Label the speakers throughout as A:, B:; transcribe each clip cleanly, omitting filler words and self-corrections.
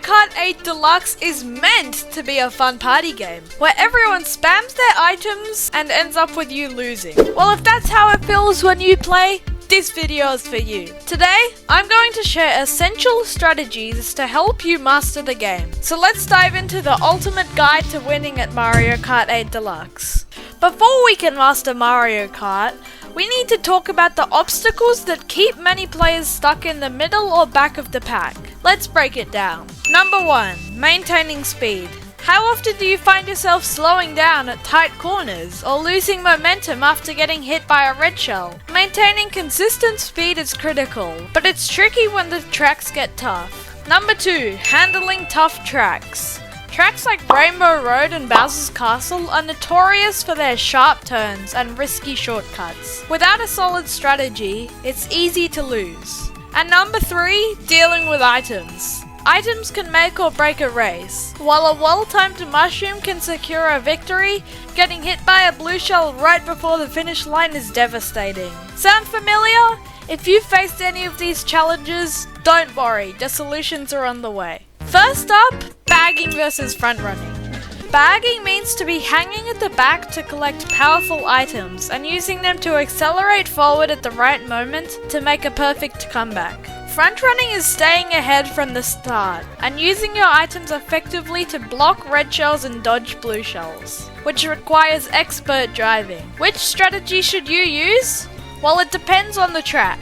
A: Kart 8 Deluxe is meant to be a fun party game, where everyone spams their items and ends up with you losing. Well, if that's how it feels when you play, this video is for you. Today, I'm going to share essential strategies to help you master the game. So let's dive into the ultimate guide to winning at Mario Kart 8 Deluxe. Before we can master Mario Kart, we need to talk about the obstacles that keep many players stuck in the middle or back of the pack. Let's break it down. Number 1. Maintaining speed. How often do you find yourself slowing down at tight corners or losing momentum after getting hit by a red shell? Maintaining consistent speed is critical, but it's tricky when the tracks get tough. Number 2. Handling tough tracks. Tracks like Rainbow Road and Bowser's Castle are notorious for their sharp turns and risky shortcuts. Without a solid strategy, it's easy to lose. And number 3, dealing with items. Items can make or break a race. While a well-timed mushroom can secure a victory, getting hit by a blue shell right before the finish line is devastating. Sound familiar? If you've faced any of these challenges, don't worry, the solutions are on the way. First up, bagging versus front running. Bagging means to be hanging at the back to collect powerful items and using them to accelerate forward at the right moment to make a perfect comeback. Front running is staying ahead from the start and using your items effectively to block red shells and dodge blue shells, which requires expert driving. Which strategy should you use? Well, it depends on the track.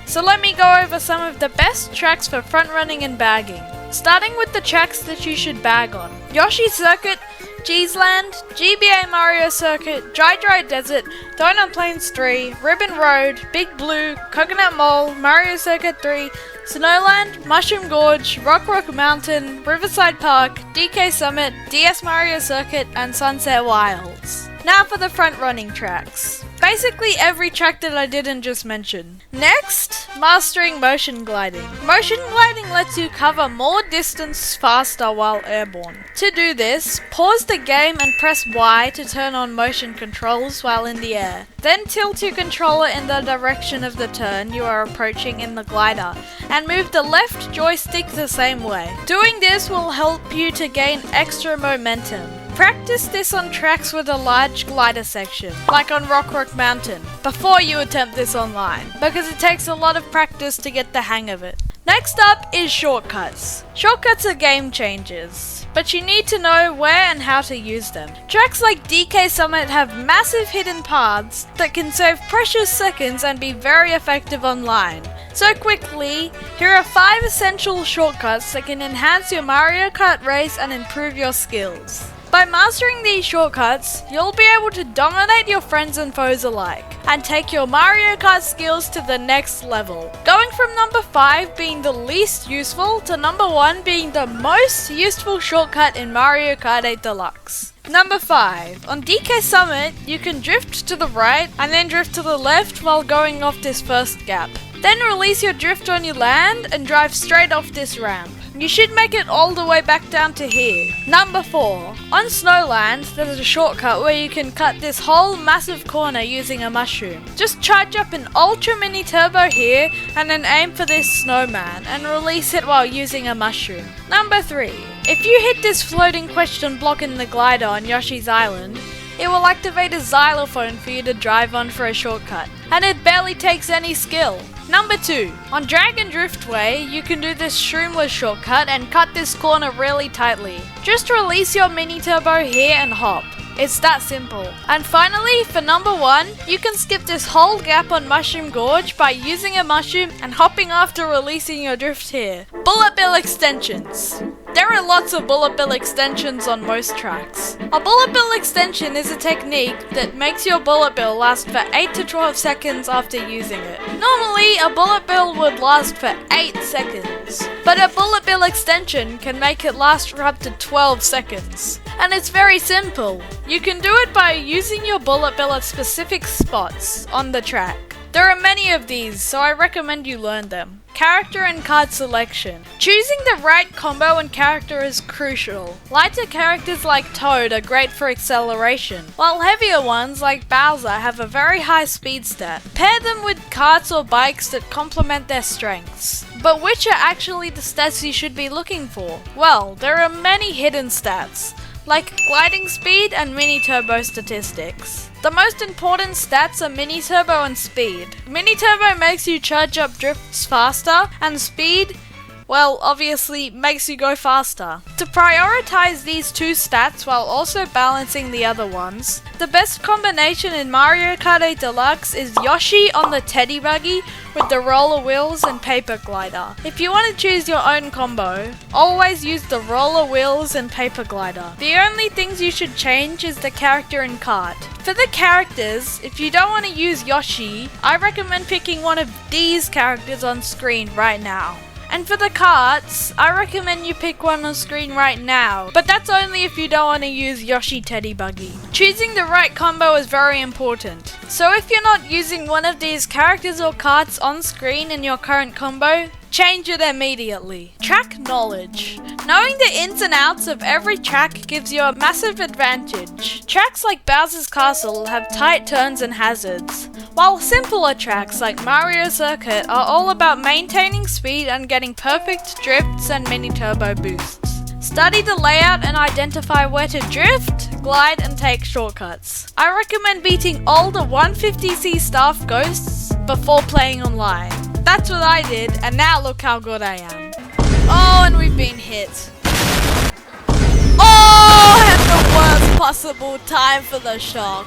A: So let me go over some of the best tracks for front running and bagging. Starting with the tracks that you should bag on. Yoshi Circuit, Cheeseland, GBA Mario Circuit, Dry Desert, Donut Plains 3, Ribbon Road, Big Blue, Coconut Mall, Mario Circuit 3, Snowland, Mushroom Gorge, Rock Mountain, Riverside Park, DK Summit, DS Mario Circuit, and Sunset Wilds. Now for the front running tracks. Basically every track that I didn't just mention. Next, mastering motion gliding. Motion gliding lets you cover more distance faster while airborne. To do this, pause the game and press Y to turn on motion controls while in the air. Then tilt your controller in the direction of the turn you are approaching in the glider, and move the left joystick the same way. Doing this will help you to gain extra momentum. Practice this on tracks with a large glider section, like on Rock Mountain, before you attempt this online, because it takes a lot of practice to get the hang of it. Next up is shortcuts. Shortcuts are game changers, but you need to know where and how to use them. Tracks like DK Summit have massive hidden paths that can save precious seconds and be very effective online. So quickly, here are 5 essential shortcuts that can enhance your Mario Kart race and improve your skills. By mastering these shortcuts, you'll be able to dominate your friends and foes alike, and take your Mario Kart skills to the next level. Going from number 5 being the least useful to number 1 being the most useful shortcut in Mario Kart 8 Deluxe. Number 5. On DK Summit, you can drift to the right and then drift to the left while going off this first gap. Then release your drift when you land and drive straight off this ramp. You should make it all the way back down to here. Number 4. On Snowlands, there's a shortcut where you can cut this whole massive corner using a mushroom. Just charge up an ultra mini turbo here and then aim for this snowman and release it while using a mushroom. Number 3. If you hit this floating question block in the glider on Yoshi's Island, it will activate a xylophone for you to drive on for a shortcut, and it barely takes any skill. Number 2. On Dragon Driftway, you can do this shroomless shortcut and cut this corner really tightly. Just release your mini turbo here and hop. It's that simple. And finally, for number 1, you can skip this whole gap on Mushroom Gorge by using a mushroom and hopping after releasing your drift here. Bullet bill extensions. There are lots of bullet bill extensions on most tracks. A bullet bill extension is a technique that makes your bullet bill last for 8 to 12 seconds after using it. Normally, a bullet bill would last for 8 seconds, but a bullet bill extension can make it last for up to 12 seconds. And it's very simple. You can do it by using your bullet bill at specific spots on the track. There are many of these, so I recommend you learn them. Character and card selection. Choosing the right combo and character is crucial. Lighter characters like Toad are great for acceleration, while heavier ones like Bowser have a very high speed stat. Pair them with carts or bikes that complement their strengths. But which are actually the stats you should be looking for? Well, there are many hidden stats, like gliding speed and mini turbo statistics. The most important stats are mini turbo and speed. Mini turbo makes you charge up drifts faster, and speed, well, obviously makes you go faster. To prioritize these two stats while also balancing the other ones, the best combination in Mario Kart 8 Deluxe is Yoshi on the Teddy Buggy with the roller wheels and paper glider. If you want to choose your own combo, always use the roller wheels and paper glider. The only things you should change is the character and kart. For the characters, if you don't want to use Yoshi, I recommend picking one of these characters on screen right now. And for the karts, I recommend you pick one on screen right now, but that's only if you don't want to use Yoshi Teddy Buggy. Choosing the right combo is very important. So if you're not using one of these characters or karts on screen in your current combo, change it immediately. Track knowledge. Knowing the ins and outs of every track gives you a massive advantage. Tracks like Bowser's Castle have tight turns and hazards, while simpler tracks like Mario Circuit are all about maintaining speed and getting perfect drifts and mini turbo boosts. Study the layout and identify where to drift, glide and take shortcuts. I recommend beating all the 150c staff ghosts before playing online. That's what I did, and now look how good I am. Oh, and we've been hit. Oh, and the worst possible time for the shock.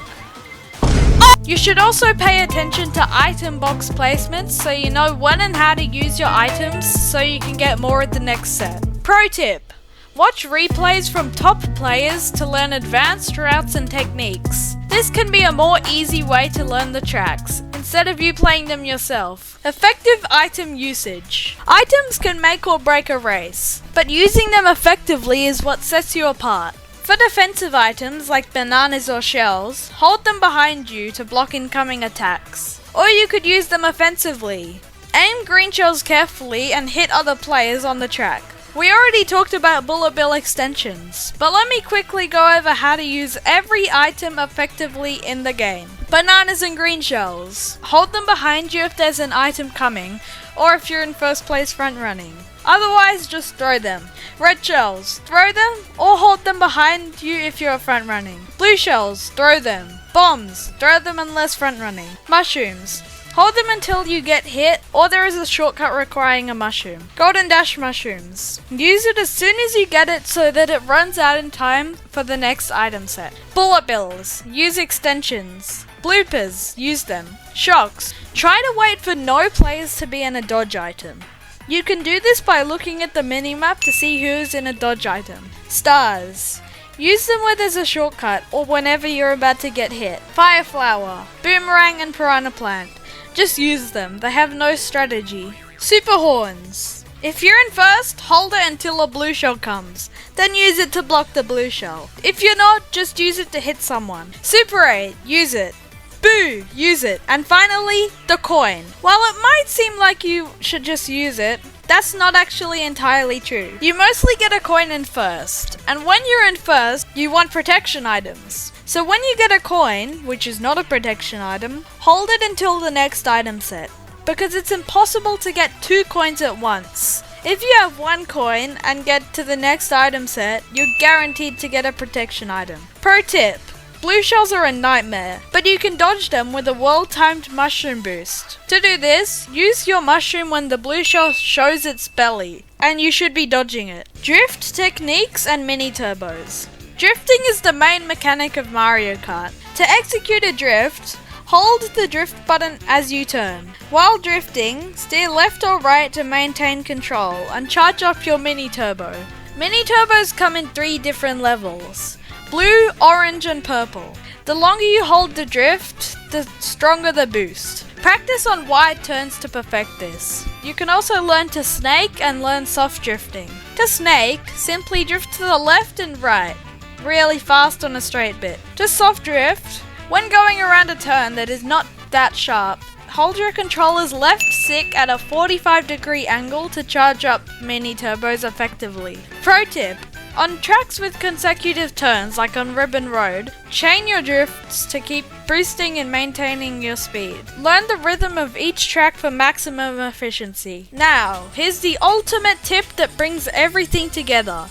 A: You should also pay attention to item box placements so you know when and how to use your items so you can get more at the next set. Pro tip: watch replays from top players to learn advanced routes and techniques. This can be a more easy way to learn the tracks, instead of you playing them yourself. Effective item usage. Items can make or break a race, but using them effectively is what sets you apart. For defensive items like bananas or shells, hold them behind you to block incoming attacks. Or you could use them offensively. Aim green shells carefully and hit other players on the track. We already talked about bullet bill extensions, but let me quickly go over how to use every item effectively in the game. Bananas and green shells. Hold them behind you if there's an item coming, or if you're in first place front running. Otherwise, just throw them. Red shells, throw them or hold them behind you if you're front running. Blue shells, throw them. Bombs, throw them unless front running. Mushrooms, hold them until you get hit or there is a shortcut requiring a mushroom. Golden Dash mushrooms, use it as soon as you get it so that it runs out in time for the next item set. Bullet bills, use extensions. Bloopers, use them. Shocks, try to wait for no players to be in a dodge item. You can do this by looking at the minimap to see who's in a dodge item. Stars, use them where there's a shortcut or whenever you're about to get hit. Fire flower, boomerang and piranha plant, just use them, they have no strategy. Super horns, if you're in first, hold it until a blue shell comes, then use it to block the blue shell. If you're not, just use it to hit someone. Super 8, use it. Boo! Use it. And finally, the coin. While it might seem like you should just use it, that's not actually entirely true. You mostly get a coin in first, and when you're in first, you want protection items. So when you get a coin, which is not a protection item, hold it until the next item set, because it's impossible to get 2 coins at once. If you have 1 coin and get to the next item set, you're guaranteed to get a protection item. Pro tip: blue shells are a nightmare, but you can dodge them with a well-timed mushroom boost. To do this, use your mushroom when the blue shell shows its belly, and you should be dodging it. Drift techniques and mini turbos. Drifting is the main mechanic of Mario Kart. To execute a drift, hold the drift button as you turn. While drifting, steer left or right to maintain control and charge up your mini turbo. Mini turbos come in 3 different levels: blue, orange and purple. The longer you hold the drift, the stronger the boost. Practice on wide turns to perfect this. You can also learn to snake and learn soft drifting. To snake, simply drift to the left and right, really fast on a straight bit. To soft drift, when going around a turn that is not that sharp, hold your controller's left stick at a 45-degree angle to charge up mini turbos effectively. Pro tip: On tracks with consecutive turns, like on Ribbon Road, chain your drifts to keep boosting and maintaining your speed. Learn the rhythm of each track for maximum efficiency. Now, here's the ultimate tip that brings everything together.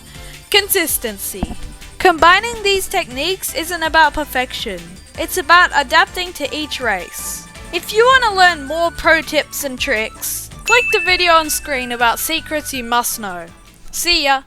A: Consistency. Combining these techniques isn't about perfection. It's about adapting to each race. If you want to learn more pro tips and tricks, click the video on screen about secrets you must know. See ya!